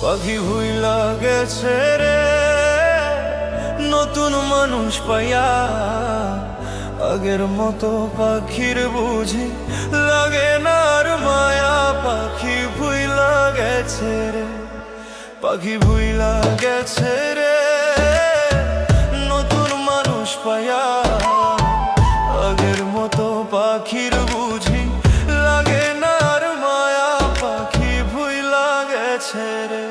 পাখি ভুইলা গেছে রে নতুন মানুষ পাইয়া। আগের মতো পাখির বুঝি লাগে না আর মায়া। পাখি ভুইলা গেছে রে, পাখি ভুইলা গেছে রে নতুন মানুষ পাইয়া। আগের মতো পাখির বুঝি লাগে না আর মায়া। পাখি ভুইলা গেছে রে।